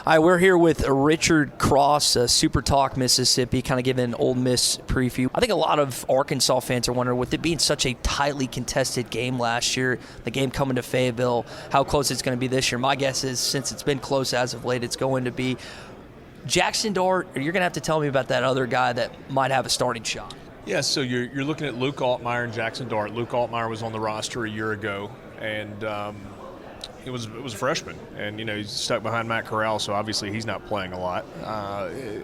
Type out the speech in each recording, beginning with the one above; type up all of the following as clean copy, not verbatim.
Hi, we're here with Richard Cross, Super Talk Mississippi, kind of giving an Ole Miss preview. I think a lot of Arkansas fans are wondering, with it being such a tightly contested game last year, the game coming to Fayetteville, how close it's going to be this year. My guess is, since it's been close as of late, it's going to be Jackson Dart, or you're going to have to tell me about that other guy that might have a starting shot. Yeah, so you're looking at Luke Altmaier and Jackson Dart. Luke Altmaier was on the roster a year ago, and it was a freshman, and he's stuck behind Matt Corral, so obviously he's not playing a lot.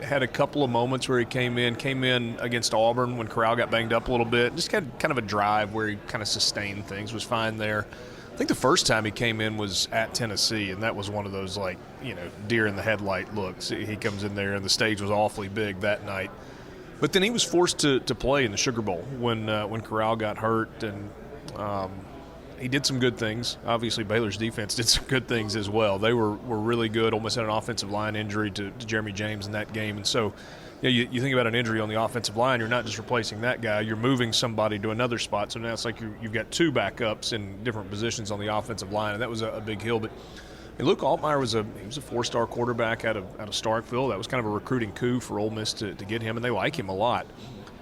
Had a couple of moments where he came in against Auburn when Corral got banged up a little bit. Just had kind of a drive where he kind of sustained things, was fine there. I think the first time he came in was at Tennessee, and that was one of those deer in the headlight looks. He comes in there, and the stage was awfully big that night. But then he was forced to play in the Sugar Bowl when Corral got hurt, and he did some good things. Obviously, Baylor's defense did some good things as well. They were really good. Almost had an offensive line injury to Jeremy James in that game. And so you think about an injury on the offensive line, you're not just replacing that guy, you're moving somebody to another spot. So now it's like you've got two backups in different positions on the offensive line, and that was a big hill. But Luke Altmaier was a four-star quarterback out of Starkville. That was kind of a recruiting coup for Ole Miss to get him, and they like him a lot.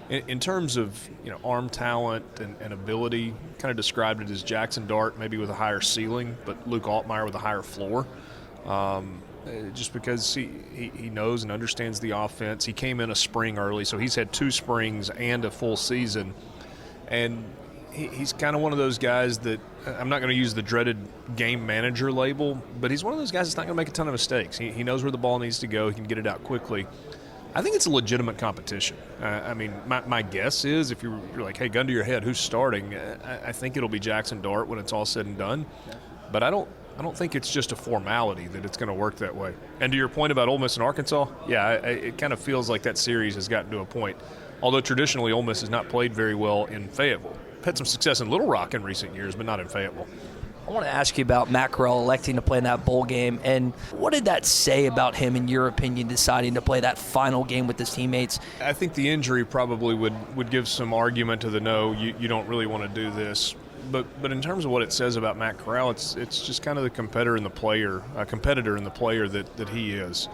In terms of arm talent and ability, kind of described it as Jackson Dart maybe with a higher ceiling, but Luke Altmaier with a higher floor. Just because he knows and understands the offense. He came in a spring early, so he's had 2 springs and a full season. And he's kind of one of those guys that I'm not going to use the dreaded game manager label, but he's one of those guys that's not going to make a ton of mistakes. He knows where the ball needs to go. He can get it out quickly. I think it's a legitimate competition. My guess is, if you're like, hey, gun to your head, who's starting? I think it'll be Jackson Dart when it's all said and done. But I don't think it's just a formality that it's going to work that way. And to your point about Ole Miss and Arkansas, yeah, it kind of feels like that series has gotten to a point. Although traditionally Ole Miss has not played very well in Fayetteville. Had some success in Little Rock in recent years, but not in Fayetteville. I want to ask you about Matt Corral electing to play in that bowl game, and what did that say about him, in your opinion, deciding to play that final game with his teammates? I think the injury probably would give some argument to the no, you don't really want to do this. But in terms of what it says about Matt Corral, it's just kind of the competitor in the player that he is.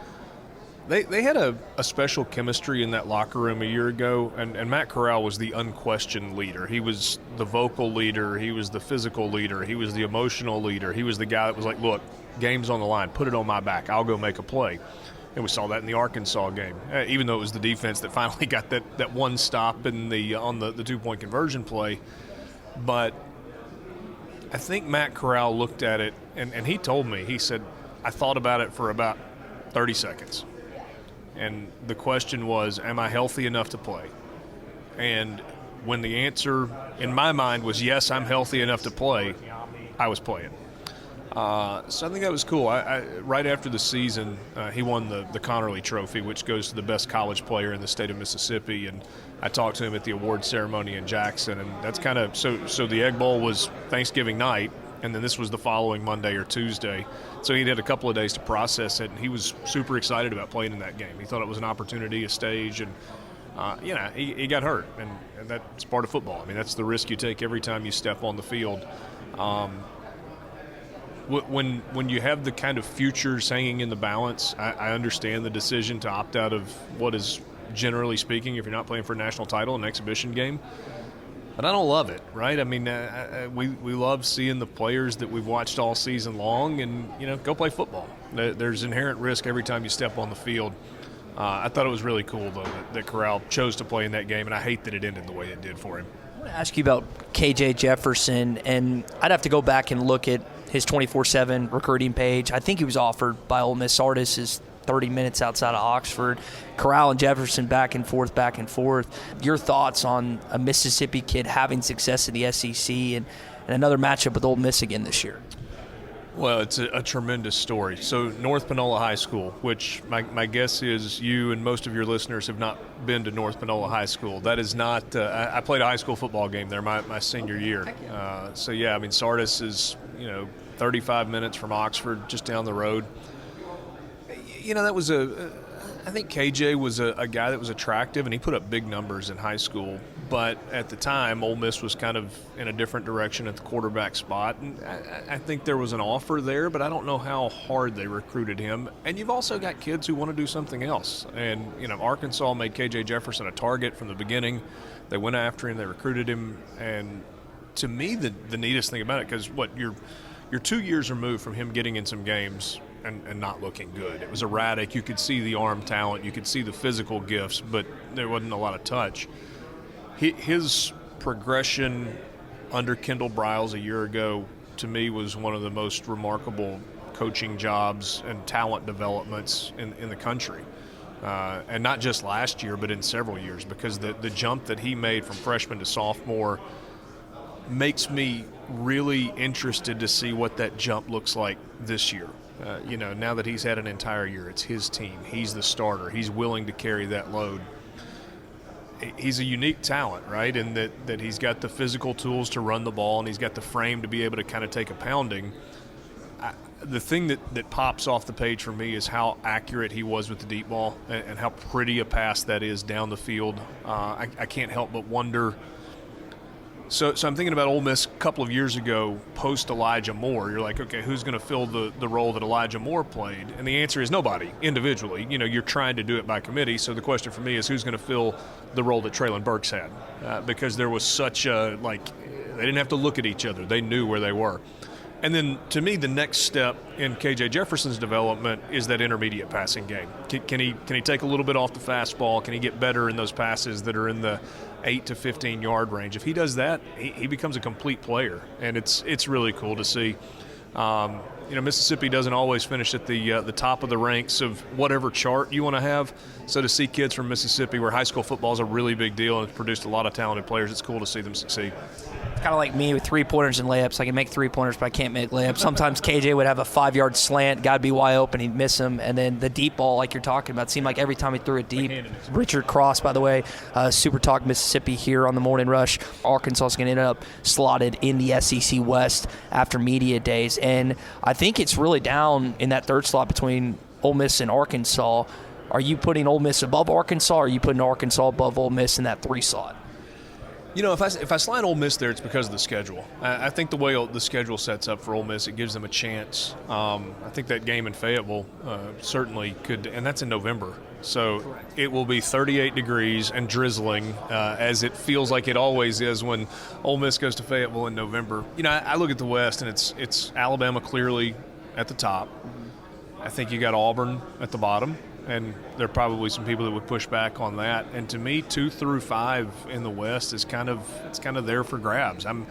They had a special chemistry in that locker room a year ago, and Matt Corral was the unquestioned leader. He was the vocal leader. He was the physical leader. He was the emotional leader. He was the guy that was like, look, game's on the line. Put it on my back. I'll go make a play. And we saw that in the Arkansas game, even though it was the defense that finally got that one stop on the 2-point conversion play. But I think Matt Corral looked at it, and he told me, he said, I thought about it for about 30 seconds. And the question was, am I healthy enough to play? And when the answer in my mind was yes, I'm healthy enough to play, I was playing. So I think that was cool. Right after the season, he won the Connerly Trophy, which goes to the best college player in the state of Mississippi. And I talked to him at the award ceremony in Jackson. And that's kind of so the Egg Bowl was Thanksgiving night, and then this was the following Monday or Tuesday. So he had a couple of days to process it, and he was super excited about playing in that game. He thought it was an opportunity, a stage, and he got hurt, and that's part of football. I mean, that's the risk you take every time you step on the field. When you have the kind of futures hanging in the balance, I understand the decision to opt out of what is, generally speaking, if you're not playing for a national title, an exhibition game. But I don't love it, right? I mean, we love seeing the players that we've watched all season long and, go play football. There's inherent risk every time you step on the field. I thought it was really cool, though, that Corral chose to play in that game, and I hate that it ended the way it did for him. I want to ask you about KJ Jefferson, and I'd have to go back and look at his 24/7 recruiting page. I think he was offered by Ole Miss. Sardis is 30 minutes outside of Oxford. Corral and Jefferson back and forth. Your thoughts on a Mississippi kid having success in the SEC and another matchup with Ole Miss again this year? Well, it's a tremendous story. So North Panola High School, which my guess is you and most of your listeners have not been to North Panola High School. That is not I played a high school football game there my senior year. So, yeah, I mean, Sardis is, 35 minutes from Oxford, just down the road. That was I think KJ was a guy that was attractive, and he put up big numbers in high school. But at the time, Ole Miss was kind of in a different direction at the quarterback spot. And I think there was an offer there, but I don't know how hard they recruited him. And you've also got kids who want to do something else. And, Arkansas made KJ Jefferson a target from the beginning. They went after him. They recruited him. And to me, the neatest thing about it, because you're 2 years removed from him getting in some games and not looking good. It was erratic. You could see the arm talent. You could see the physical gifts, but there wasn't a lot of touch. His progression under Kendall Briles a year ago, to me, was one of the most remarkable coaching jobs and talent developments in the country. And not just last year, but in several years, because the jump that he made from freshman to sophomore makes me really interested to see what that jump looks like this year. Now that he's had an entire year, it's his team. He's the starter. He's willing to carry that load. He's a unique talent, right? And that he's got the physical tools to run the ball, and he's got the frame to be able to kind of take a pounding. The thing that pops off the page for me is how accurate he was with the deep ball and how pretty a pass that is down the field. I can't help but wonder. So I'm thinking about Ole Miss a couple of years ago, post Elijah Moore. You're like, okay, who's going to fill the role that Elijah Moore played? And the answer is nobody individually. You're trying to do it by committee. So the question for me is who's going to fill the role that Traylon Burks had? Because there was such they didn't have to look at each other. They knew where they were. And then, to me, the next step in KJ Jefferson's development is that intermediate passing game. Can he take a little bit off the fastball? Can he get better in those passes that are in the 8 to 15-yard range? If he does that, he becomes a complete player, and it's really cool to see. Mississippi doesn't always finish at the top of the ranks of whatever chart you want to have. So to see kids from Mississippi, where high school football is a really big deal and it's produced a lot of talented players, it's cool to see them succeed. It's kind of like me with three-pointers and layups. I can make three-pointers, but I can't make layups. Sometimes KJ would have a 5-yard slant, got to be wide open, he'd miss him. And then the deep ball, like you're talking about, seemed like every time he threw it deep. Richard Cross, by the way, Super Talk Mississippi here on the Morning Rush. Arkansas is going to end up slotted in the SEC West after media days. And I think it's really down in that third slot between Ole Miss and Arkansas. Are you putting Ole Miss above Arkansas, or are you putting Arkansas above Ole Miss in that 3 slot? If I slide Ole Miss there, it's because of the schedule. I think the way the schedule sets up for Ole Miss, it gives them a chance. I think that game in Fayetteville certainly could, and that's in November. So correct. It will be 38 degrees and drizzling, as it feels like it always is when Ole Miss goes to Fayetteville in November. I look at the West, and it's Alabama clearly at the top. Mm-hmm. I think you got Auburn at the bottom. And there are probably some people that would push back on that. And to me, 2 through 5 in the West is kind of there for grabs. I'm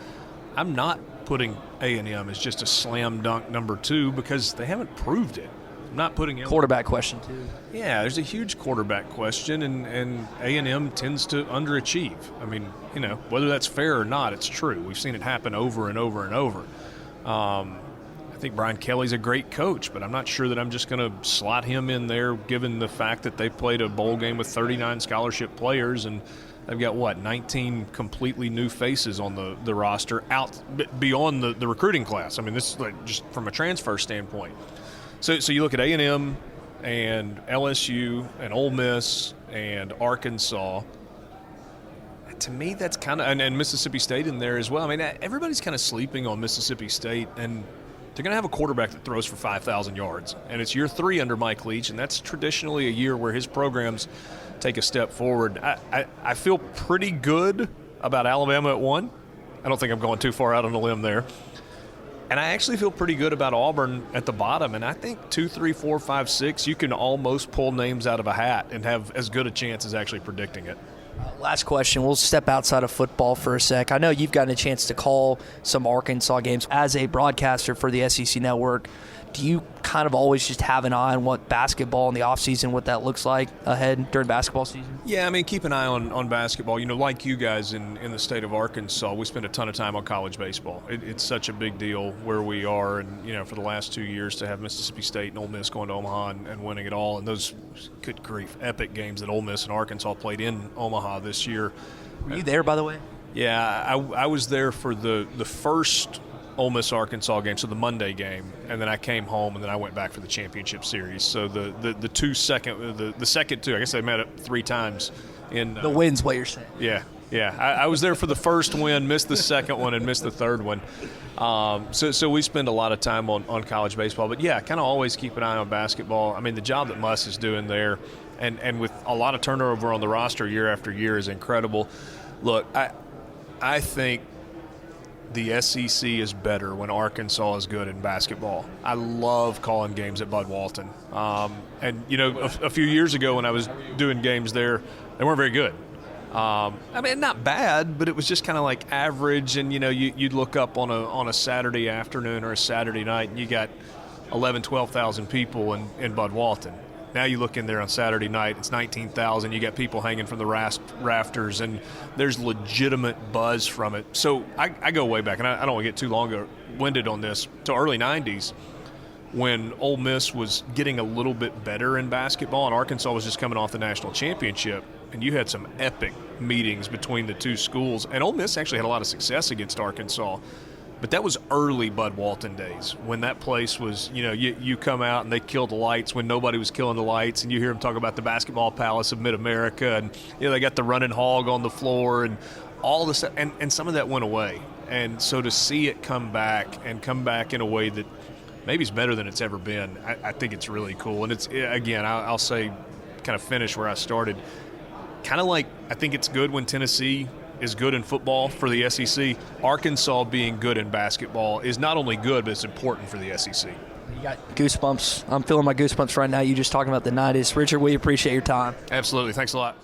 not putting A&M as just a slam dunk number 2 because they haven't proved it. I'm not putting quarterback question too. Yeah, there's a huge quarterback question, and A&M tends to underachieve. I mean, whether that's fair or not, it's true. We've seen it happen over and over and over. I think Brian Kelly's a great coach, but I'm not sure that I'm just going to slot him in there given the fact that they played a bowl game with 39 scholarship players and they've got, 19 completely new faces on the roster out beyond the recruiting class. I mean, this is just from a transfer standpoint. So you look at A&M and LSU and Ole Miss and Arkansas. To me, that's kind of – and Mississippi State in there as well. I mean, everybody's kind of sleeping on Mississippi State, and – they're going to have a quarterback that throws for 5,000 yards. And it's year 3 under Mike Leach, and that's traditionally a year where his programs take a step forward. I feel pretty good about Alabama at 1. I don't think I'm going too far out on a limb there. And I actually feel pretty good about Auburn at the bottom. And I think 2, 3, 4, 5, 6, you can almost pull names out of a hat and have as good a chance as actually predicting it. Last question. We'll step outside of football for a sec. I know you've gotten a chance to call some Arkansas games as a broadcaster for the SEC Network. Do you kind of always just have an eye on what basketball in the offseason, what that looks like ahead during basketball season? Yeah, I mean, keep an eye on basketball. Like you guys in the state of Arkansas, we spend a ton of time on college baseball. It's such a big deal where we are. And, for the last 2 years to have Mississippi State and Ole Miss going to Omaha and winning it all. And those, good grief, epic games that Ole Miss and Arkansas played in Omaha this year. Were you there, by the way? Yeah, I was there for the first Ole Miss Arkansas game, so the Monday game, and then I came home and then I went back for the championship series. So the second two, I guess they met up 3 times in the wins. What you're saying? Yeah, Yeah, I was there for the first win, missed the second one, and missed the third one. So we spend a lot of time on college baseball. But, yeah, kind of always keep an eye on basketball. I mean, the job that Muss is doing there, and with a lot of turnover on the roster year after year, is incredible. Look, I think the SEC is better when Arkansas is good in basketball. I love calling games at Bud Walton. And, you know, a few years ago when I was doing games there, they weren't very good. I mean, not bad, but it was just kind of like average. And, you know, you'd look up on a Saturday afternoon or a Saturday night, and you got 11,000, 12,000 people in Bud Walton. Now you look in there on Saturday night, it's 19,000. You got people hanging from the rafters, and there's legitimate buzz from it. So I go way back, and I don't want to get too long-winded on this, to early 90s when Ole Miss was getting a little bit better in basketball, and Arkansas was just coming off the national championship. And you had some epic meetings between the two schools. And Ole Miss actually had a lot of success against Arkansas. But that was early Bud Walton days when that place was, you know, you come out and they killed the lights when nobody was killing the lights. And you hear them talk about the basketball palace of Mid-America. And, you know, they got the running hog on the floor and all this stuff. And some of that went away. And so to see it come back in a way that maybe is better than it's ever been, I think it's really cool. And it's, again, I'll say, kind of finish where I started. Kind of like I think it's good when Tennessee is good in football for the SEC. Arkansas being good in basketball is not only good, but it's important for the SEC. You got goosebumps. I'm feeling my goosebumps right now. You just talking about the 90s. Richard, we appreciate your time. Absolutely. Thanks a lot.